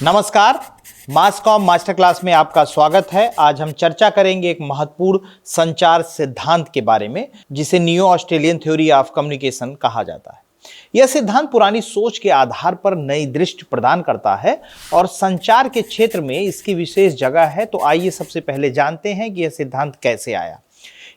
नमस्कार, मास com master class में आपका स्वागत है। आज हम चर्चा करेंगे एक महत्वपूर्ण संचार सिद्धांत के बारे में जिसे new Australian theory of communication कहा जाता है। यह सिद्धांत पुरानी सोच के आधार पर नई दृष्टि प्रदान करता है और संचार के क्षेत्र में इसकी विशेष जगह है। तो आइए सबसे पहले जानते हैं कि यह सिद्धांत कैसे आया।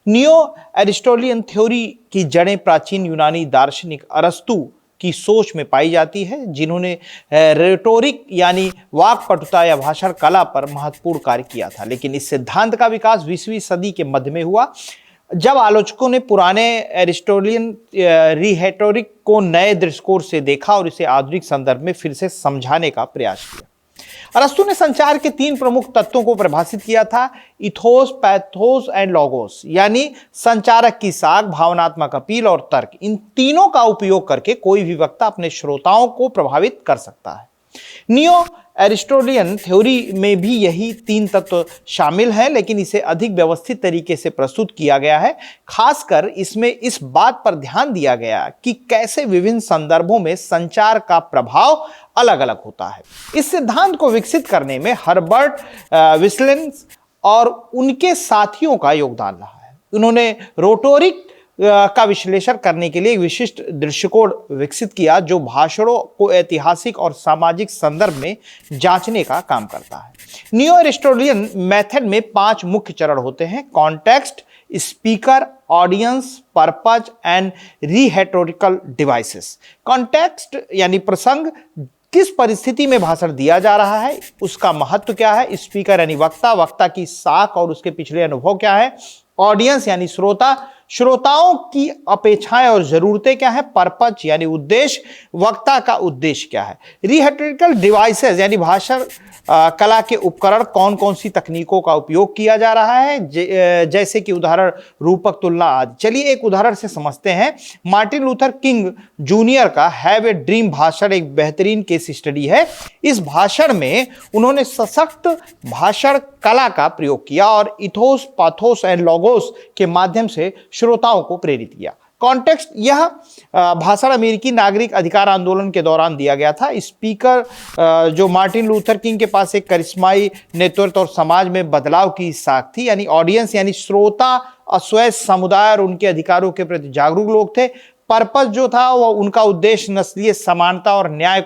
न्यू एरिस्टोटलियन थ्योरी की जड़ें प्राचीन यूनानी दार्शनिक अरस्तु की सोच में पाई जाती है, जिन्होंने रेटोरिक यानी वाक्पटुता या भाषण कला पर महत्वपूर्ण कार्य किया था। लेकिन इस सिद्धांत का विकास 20वीं सदी के मध्य में हुआ, जब आलोचकों ने पुराने एरिस्टोटलियन रिहेटोरिक को नए दृष्टिकोण से देखा और इसे आधुनिक संदर्भ में फिर से समझाने का प्रयास किया। अरस्तु ने संचार के 3 प्रमुख तत्वों को परिभाषित किया था: इथोस, पैथोस एंड लोगोस, यानी संचारक की साख, भावनात्मक अपील और तर्क। इन तीनों का उपयोग करके कोई भी वक्ता अपने श्रोताओं को प्रभावित कर सकता है। नियो एरिस्टोटलियन थ्योरी में भी यही 3 तत्व शामिल हैं, लेकिन इसे अधिक व्यवस्थित तरीके से प्रस्तुत किया गया है। खासकर इसमें इस बात पर ध्यान दिया गया कि कैसे विभिन्न संदर्भों में संचार का प्रभाव अलग अलग होता है। इस सिद्धांत को विकसित करने में हर्बर्ट विस्लेंस और उनके साथियों का योगदान रहा है। उन्होंने रोटोरिक का विश्लेषण करने के लिए एक विशिष्ट दृष्टिकोण विकसित किया, जो भाषणों को ऐतिहासिक और सामाजिक संदर्भ में जांचने का काम करता है। न्यू एरिस्टोटलियन मेथड में 5 मुख्य चरण होते हैं: context, speaker, audience, purpose and rhetorical devices. Context यानी प्रसंग, किस परिस्थिति में भाषण दिया जा रहा है, उसका महत्व क्या है। स्पीकर यानी वक्ता, वक्ता की साख और उसके पिछले अनुभव क्या है। ऑडियंस यानी श्रोता, श्रोताओं की अपेक्षाएं और जरूरतें क्या है। पर्पज यानी उद्देश्य, वक्ता का उद्देश्य क्या है। रिहेटोरिकल डिवाइसेस यानी भाषण कला के उपकरण, कौन कौन सी तकनीकों का उपयोग किया जा रहा है, जैसे कि उदाहरण, रूपक, तुलना आदि। चलिए एक उदाहरण से समझते हैं। मार्टिन लूथर किंग जूनियर का हैव ए ड्रीम भाषण एक बेहतरीन केस स्टडी है। इस भाषण में उन्होंने सशक्त भाषण कला का प्रयोग किया और इथोस, पाथोस एंड लोगोस के माध्यम से श्रोताओं को प्रेरित किया। कॉन्टेक्स्ट, यह भाषण अमेरिकी नागरिक अधिकार आंदोलन के दौरान दिया गया था। स्पीकर, जो मार्टिन लूथर किंग के पास एक करिश्माई नेतृत्व और समाज में बदलाव की साख थी। यानी ऑडियंस यानी श्रोता अस्वैध समुदाय और उनके अधिकारों के प्रति जागरूक लोग थे। पर्पस जो था वह उनका उद्देश्य नस्लीय समानता और न्याय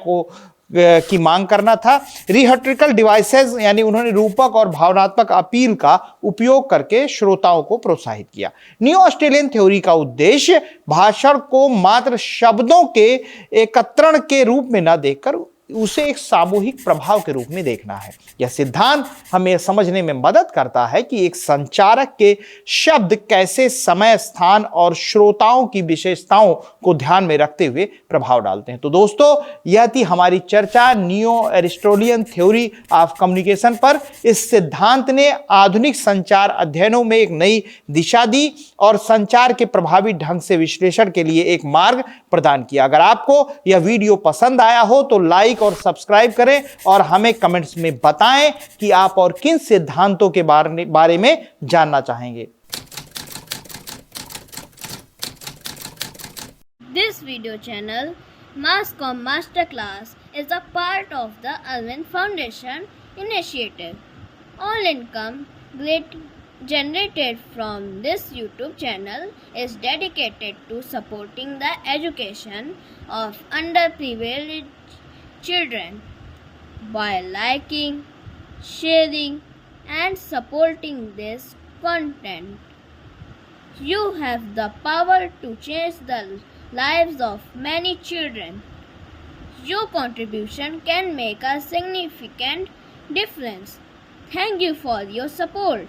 की मांग करना था। रिहेटोरिकल डिवाइसेस यानी उन्होंने रूपक और भावनात्मक अपील का उपयोग करके श्रोताओं को प्रोत्साहित किया। न्यू ऑस्ट्रेलियन थ्योरी का उद्देश्य भाषण को मात्र शब्दों के एकत्रण के रूप में न देखकर उसे एक सामूहिक प्रभाव के रूप में देखना है। यह सिद्धांत हमें समझने में मदद करता है कि एक संचारक के शब्द कैसे समय, स्थान और श्रोताओं की विशेषताओं को ध्यान में रखते हुए प्रभाव डालते हैं। तो दोस्तों, यह थी हमारी चर्चा न्यू एरिस्टोटलियन थ्योरी ऑफ कम्युनिकेशन पर। इस सिद्धांत ने आधुनिक संचार अध्ययनों में एक नई दिशा दी और संचार के प्रभावी ढंग से विश्लेषण के लिए एक मार्ग प्रदान किया। अगर आपको यह वीडियो पसंद आया हो तो लाइक और सब्सक्राइब करें और हमें कमेंट्स में बताएं कि आप और किन सिद्धांतों के बारे में जानना चाहेंगे। This video channel, Masscom Masterclass, is a part of the Alvin Foundation initiative. All income generated from this YouTube channel is dedicated to supporting the education of underprivileged children. By liking, sharing and supporting this content, you have the power to change the lives of many children. Your contribution can make a significant difference. Thank you for your support.